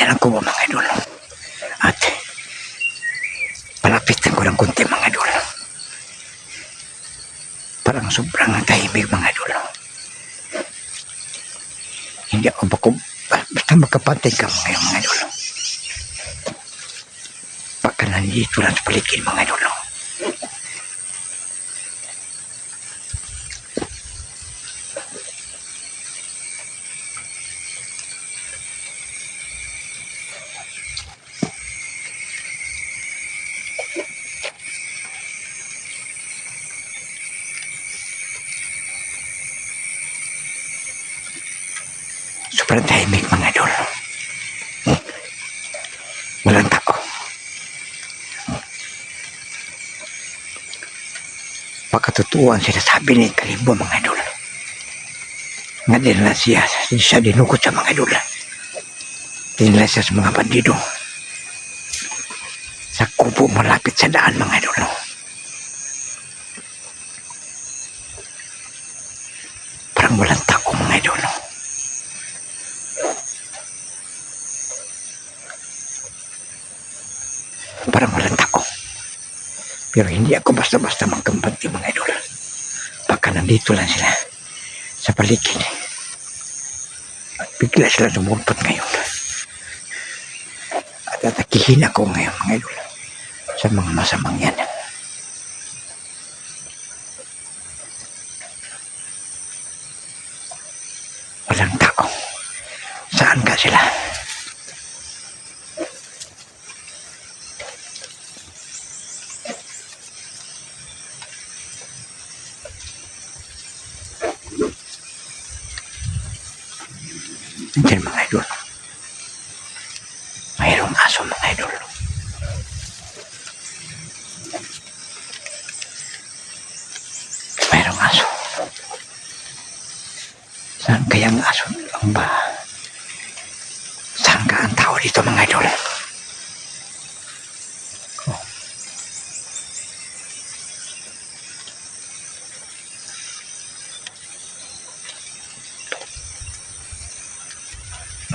lang ko mga idol. At palapitan ko ng konti mga idol. Parang sobrang tahimik mga idol. Hindi ako basta magkapantay ka mga idol. Baka nandito lang sa paligid mga idol. Sobrang tahimik mga idol. Walang tao. Pagkatutuan sinasabi ni Kalimbo mga idol. Nga din na siya dinukot sa mga idol. Dinala siya sa mga bandido. Sa kubo malapit sa daan mga idol. Parang walang tao mga idol. Parang walang tao. Pero hindi ako basta-basta magkampanti mga idol. Baka nandito lang sila sa paligid. At bigla sila lumulpot ngayon. At atakihin ako ngayon mga idol sa mga masamang yan. Walang tao. Saan ka sila? Diyan mga idol. Mayroong aso mga idol. Mayroong aso. Saan kaya ang aso lang ba? Saan ka ang tao dito mga idol? Oh.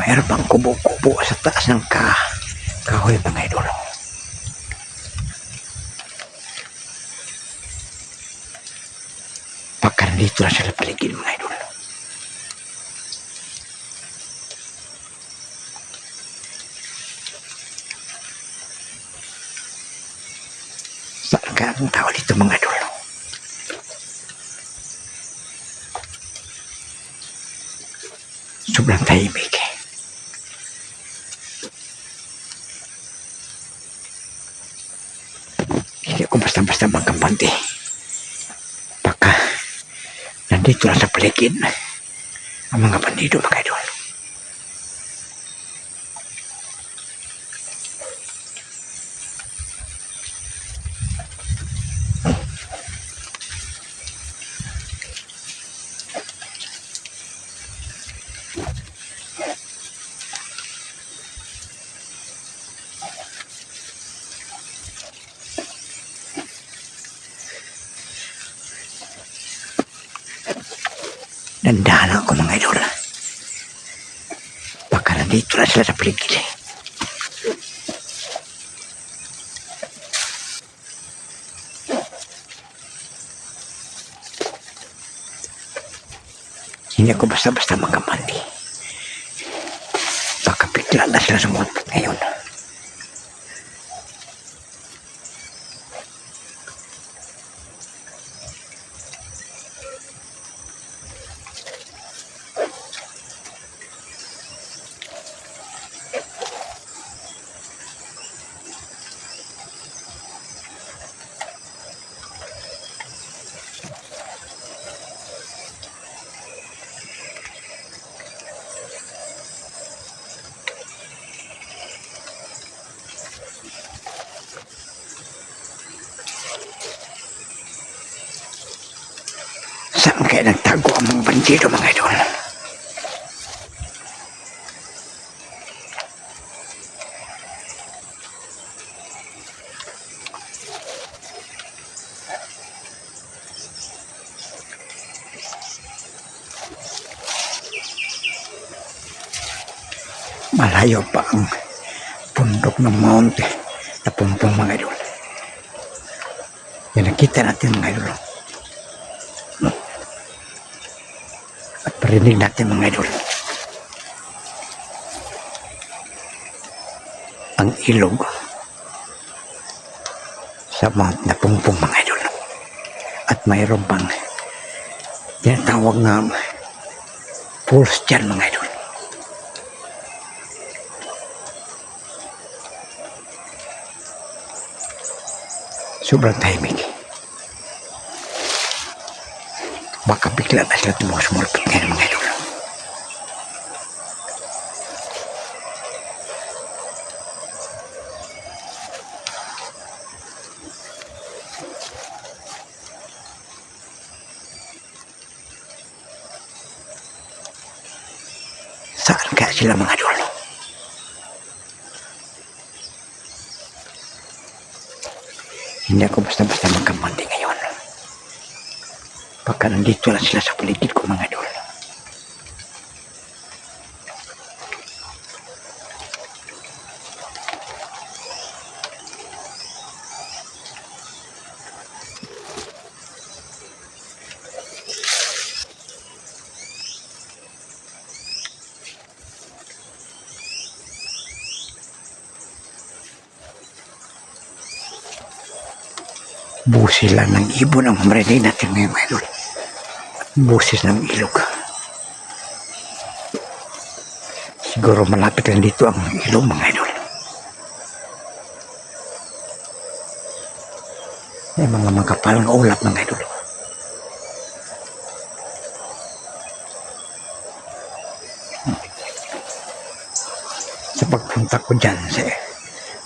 Mayroon pang kubo-kubo sa taas ng kahoy mga idol. Pagka nandito lang sila paligid mga idol. Saan ka ang tao dito mga idol? Sobrang tahimik eh. Hindi ako basta-basta magkampante. Baka nandito lang sa paligid ang mga bandido mga idol. Dandahan ako mga idol. Baka nandito lang sila sa paligid eh. Hindi ako basta-basta magkamandi. Baka bigla na sila sumulpot ngayon. Saan kaya nagtago ang mga bandido mga idol? Malayo pa ang bundok ng monte na pumpong mga idol. Yan nakita natin mga idol. At parinig natin mga idol. Ang ilog sa mount na pumpong mga idol. At mayroon pang tinatawag na falls dyan mga idol. Sobrang tahimik. Baka bigla na sila mga sumulpot ngayon mga idol. Saan kaya sila mga idol? Hindi ako basta-basta magkamandi ngayon. Baka nandito lang sila sa paligid ko mga idol. Busis lang ng ibon ang marinig natin ngayon mga idol. Busis ng ilog. Siguro malapit lang dito ang ilog mga idol. May mga magkapalang ulap mga idol. Sa pagpunta ko dyan sa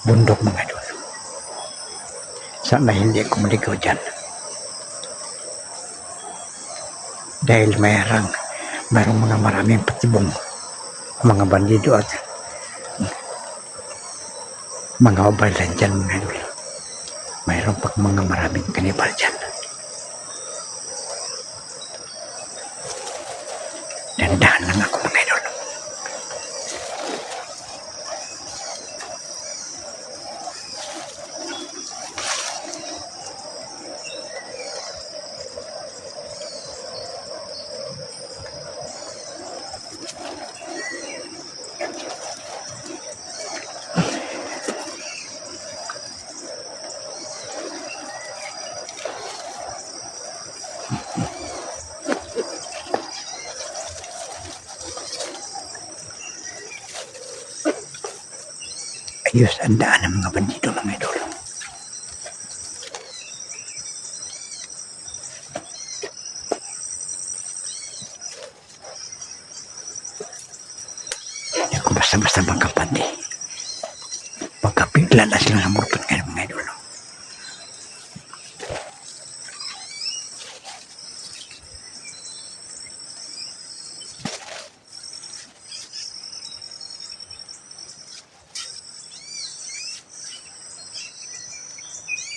bundok mga idol, sana hindi ako maligaw dyan. Dahil mayroong mga maraming patibong mga bandido at mga obalan dyan mga idol. Mayroong pag mga maraming kanibal dyan. Dandahan lang ako mga idol. Ayos ang daan ng mga bandido mga idol. Hindi ako basta-basta magkapandi. Pagkapigla na sila namurpot kayo mga idol.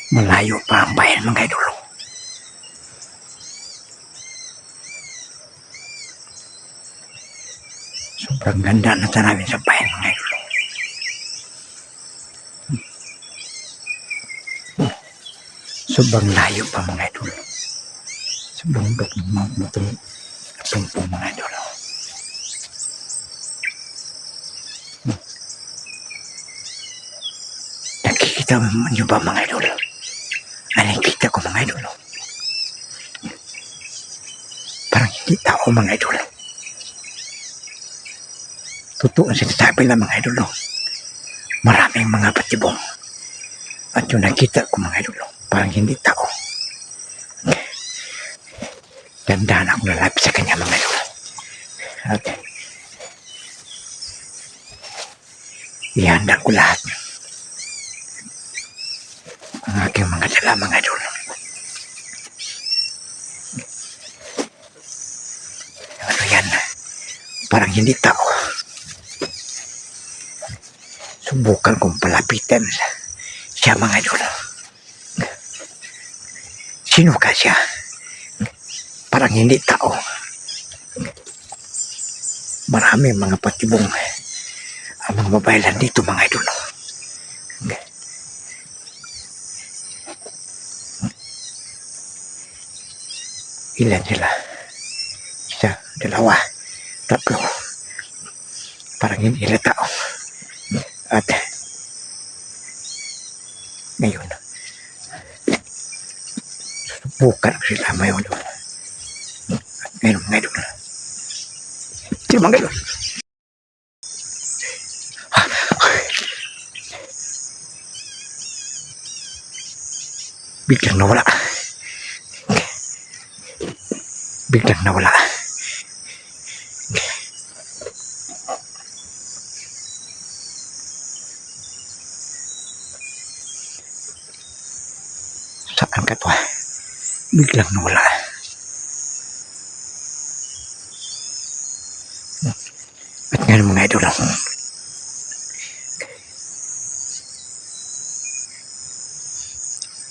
Malayo pa ang bayan mga idol. Sobrang ganda na tanawin sa bayan mga idol. Sobrang layo pa mga idol. Sa bundok ng Mount Matong Pumpong mga idol. Nakikita mo nyo ba mga idol? Nakikita ko mga idol. Parang hindi tao mga idol. Totoo ang sinasabi lang mga idol. Maraming mga patibong. At yung nakita ko mga idol, parang hindi tao. Dandahan ako lalapit sa kanya mga idol. At ihanda ko lahat ang aking mga dala mga idol. Ano yan? Parang hindi tao. Subukan kong palapitan siya mga idol. Sino ka siya? Parang hindi tao. Maraming mga patibong ang mga babae lang dito mga idol. Ilan sila? Isa, dalawa, tatlo. Parang hindi sila tao. At ngayon, susubukan ko sila mayon doon. At ngayon mga idol. Sino mga idol? Biglang nawala. Biglang nawala. Saan ka to? Biglang nawala. At ngayon mga idol,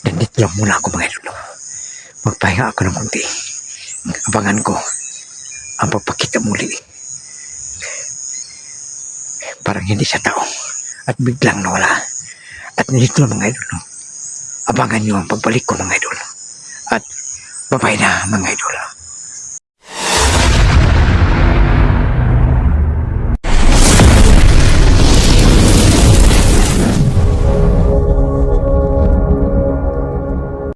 nandito lang muna ako mga idol. Magpahinga ako ng kunti. Abangan ko ang pagpakita muli. Parang hindi siya tao at biglang nawala. At nandito lang mga idol. Abangan nyo ang pagbalik ko mga idol. At babay na mga idol.